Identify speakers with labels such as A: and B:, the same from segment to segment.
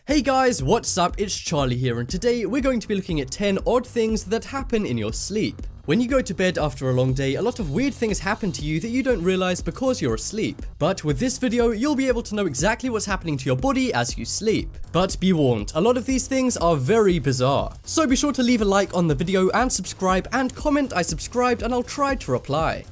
A: Hey guys, what's up? It's Charlie here, and today we're going to be looking at 10 odd things that happen in your sleep. When you go to bed after a long day, a lot of weird things happen to you that you don't realize because you're asleep. But with this video, you'll be able to know exactly what's happening to your body as you sleep. But be warned, a lot of these things are very bizarre. So be sure to leave a like on the video and subscribe and comment I subscribed and I'll try to reply.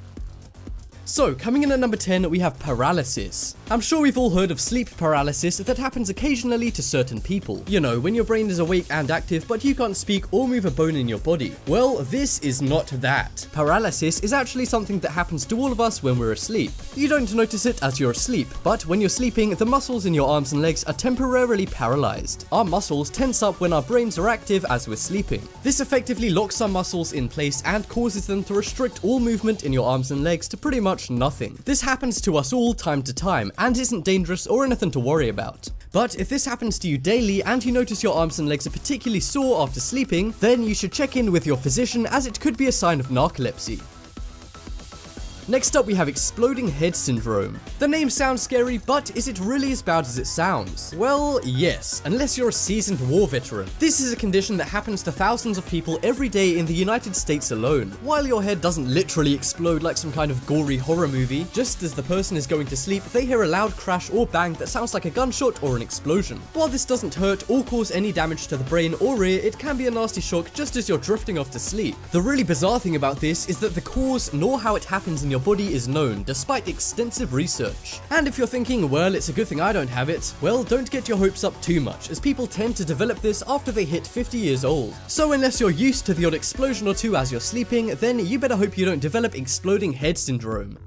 A: So, coming in at number 10, we have paralysis. I'm sure we've all heard of sleep paralysis that happens occasionally to certain people. You know, when your brain is awake and active, but you can't speak or move a bone in your body. Well, this is not that. Paralysis is actually something that happens to all of us when we're asleep. You don't notice it as you're asleep, but when you're sleeping, the muscles in your arms and legs are temporarily paralyzed. Our muscles tense up when our brains are active as we're sleeping. This effectively locks our muscles in place and causes them to restrict all movement in your arms and legs to pretty much nothing. This happens to us all time to time and isn't dangerous or anything to worry about. But if this happens to you daily and you notice your arms and legs are particularly sore after sleeping, then you should check in with your physician as it could be a sign of narcolepsy. Next up, we have exploding head syndrome. The name sounds scary, but is it really as bad as it sounds? Well, yes, unless you're a seasoned war veteran. This is a condition that happens to thousands of people every day in the United States alone. While your head doesn't literally explode like some kind of gory horror movie, just as the person is going to sleep, they hear a loud crash or bang that sounds like a gunshot or an explosion. While this doesn't hurt or cause any damage to the brain or ear, it can be a nasty shock just as you're drifting off to sleep. The really bizarre thing about this is that the cause nor how it happens in your body is known, despite extensive research. And if you're thinking, well, it's a good thing I don't have it, well, don't get your hopes up too much, as people tend to develop this after they hit 50 years old. So unless you're used to the odd explosion or two as you're sleeping, then you better hope you don't develop exploding head syndrome.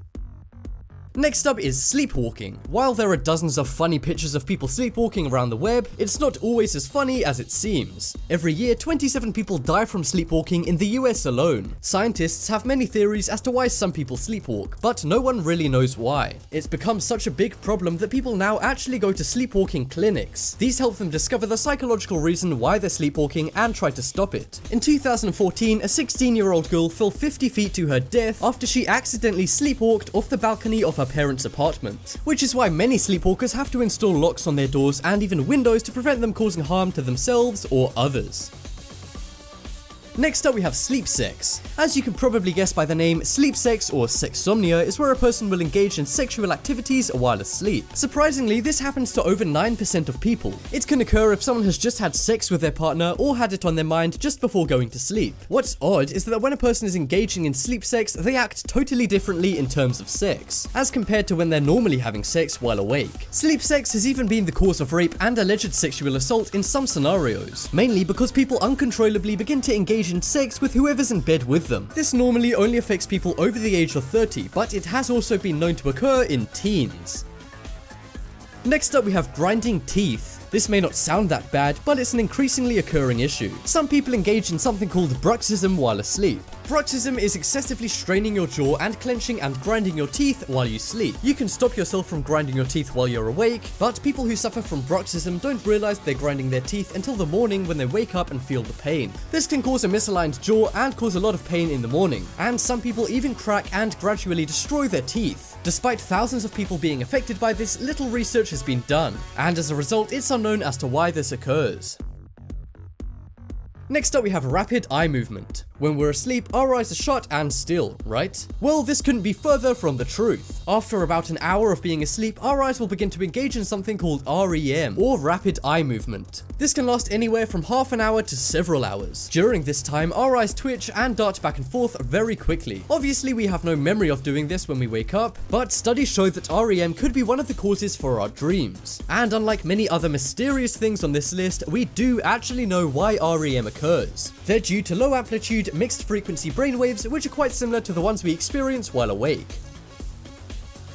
A: Next up is sleepwalking. While there are dozens of funny pictures of people sleepwalking around the web, it's not always as funny as it seems. Every year, 27 people die from sleepwalking in the US alone. Scientists have many theories as to why some people sleepwalk, but no one really knows why. It's become such a big problem that people now actually go to sleepwalking clinics. These help them discover the psychological reason why they're sleepwalking and try to stop it. In 2014, a 16-year-old girl fell 50 feet to her death after she accidentally sleepwalked off the balcony of her parents' apartment, which is why many sleepwalkers have to install locks on their doors and even windows to prevent them causing harm to themselves or others. Next up, we have sleep sex. As you can probably guess by the name, sleep sex or sexsomnia is where a person will engage in sexual activities while asleep. Surprisingly, this happens to over 9% of people. It can occur if someone has just had sex with their partner or had it on their mind just before going to sleep. What's odd is that when a person is engaging in sleep sex, they act totally differently in terms of sex, as compared to when they're normally having sex while awake. Sleep sex has even been the cause of rape and alleged sexual assault in some scenarios, mainly because people uncontrollably begin to engage in sex with whoever's in bed with them. This normally only affects people over the age of 30, but it has also been known to occur in teens. Next up, we have grinding teeth. This may not sound that bad, but it's an increasingly occurring issue. Some people engage in something called bruxism while asleep. Bruxism is excessively straining your jaw and clenching and grinding your teeth while you sleep. You can stop yourself from grinding your teeth while you're awake, but people who suffer from bruxism don't realize they're grinding their teeth until the morning when they wake up and feel the pain. This can cause a misaligned jaw and cause a lot of pain in the morning, and some people even crack and gradually destroy their teeth. Despite thousands of people being affected by this, little research has been done, and as a result, it's unknown as to why this occurs. Next up, we have rapid eye movement. When we're asleep, our eyes are shut and still, right? Well, this couldn't be further from the truth. After about an hour of being asleep, our eyes will begin to engage in something called REM, or rapid eye movement. This can last anywhere from half an hour to several hours. During this time, our eyes twitch and dart back and forth very quickly. Obviously, we have no memory of doing this when we wake up, but studies show that REM could be one of the causes for our dreams. And unlike many other mysterious things on this list, we do actually know why REM occurs. They're due to low amplitude mixed frequency brainwaves, which are quite similar to the ones we experience while awake.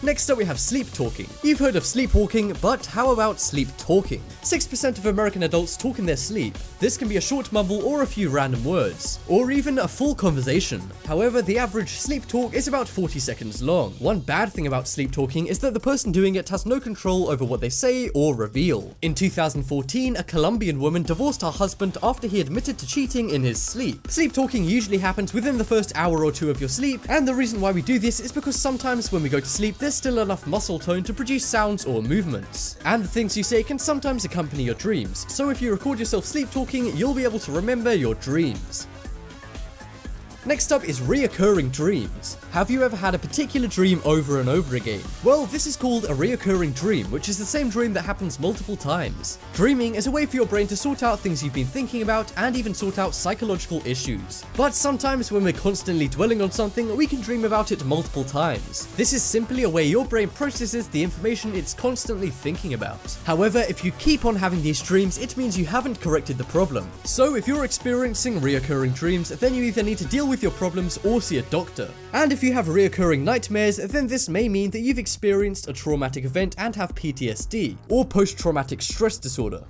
A: Next up, we have sleep talking. You've heard of sleepwalking, but how about sleep talking? 6% of American adults talk in their sleep. This can be a short mumble or a few random words, or even a full conversation. However, the average sleep talk is about 40 seconds long. One bad thing about sleep talking is that the person doing it has no control over what they say or reveal. In 2014, a Colombian woman divorced her husband after he admitted to cheating in his sleep. Sleep talking usually happens within the first hour or two of your sleep, and the reason why we do this is because sometimes when we go to sleep, there's there's still enough muscle tone to produce sounds or movements. And the things you say can sometimes accompany your dreams, so if you record yourself sleep talking, you'll be able to remember your dreams. Next up is reoccurring dreams. Have you ever had a particular dream over and over again? Well, this is called a reoccurring dream, which is the same dream that happens multiple times. Dreaming is a way for your brain to sort out things you've been thinking about and even sort out psychological issues. But sometimes when we're constantly dwelling on something, we can dream about it multiple times. This is simply a way your brain processes the information it's constantly thinking about. However, if you keep on having these dreams, it means you haven't corrected the problem. So if you're experiencing reoccurring dreams, then you either need to deal with your problems or see a doctor. And if you have reoccurring nightmares, then this may mean that you've experienced a traumatic event and have PTSD, or post-traumatic stress disorder.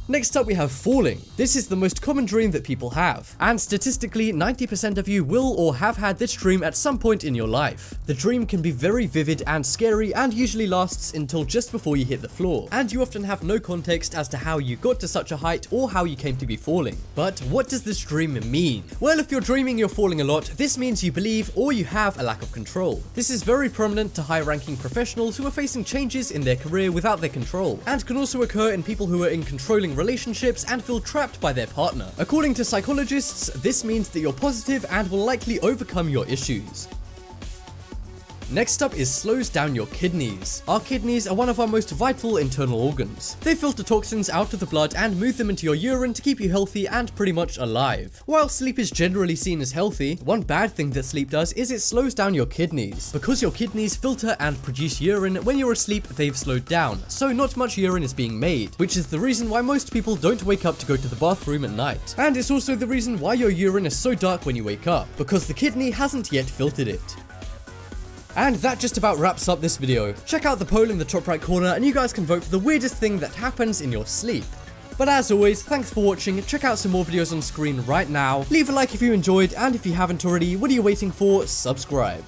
A: Next up we have falling. This is the most common dream that people have, and statistically 90% of you will or have had this dream at some point in your life. The dream can be very vivid and scary and usually lasts until just before you hit the floor, and you often have no context as to how you got to such a height or how you came to be falling. But what does this dream mean? Well, if you're dreaming you're falling a lot, this means you believe or you have a lack of control. This is very prominent to high-ranking professionals who are facing changes in their career without their control, and can also occur in people who are in controlling relationships and feel trapped by their partner. According to psychologists, this means that you're positive and will likely overcome your issues. Next up is slows down your kidneys. Our kidneys are one of our most vital internal organs. They filter toxins out of the blood and move them into your urine to keep you healthy and pretty much alive. While sleep is generally seen as healthy, one bad thing that sleep does is it slows down your kidneys. Because your kidneys filter and produce urine, when you're asleep they've slowed down, so not much urine is being made, which is the reason why most people don't wake up to go to the bathroom at night. And it's also the reason why your urine is so dark when you wake up, because the kidney hasn't yet filtered it. And that just about wraps up this video. Check out the poll in the top right corner and you guys can vote for the weirdest thing that happens in your sleep. But as always, thanks for watching, check out some more videos on screen right now, leave a like if you enjoyed, and if you haven't already, what are you waiting for? Subscribe.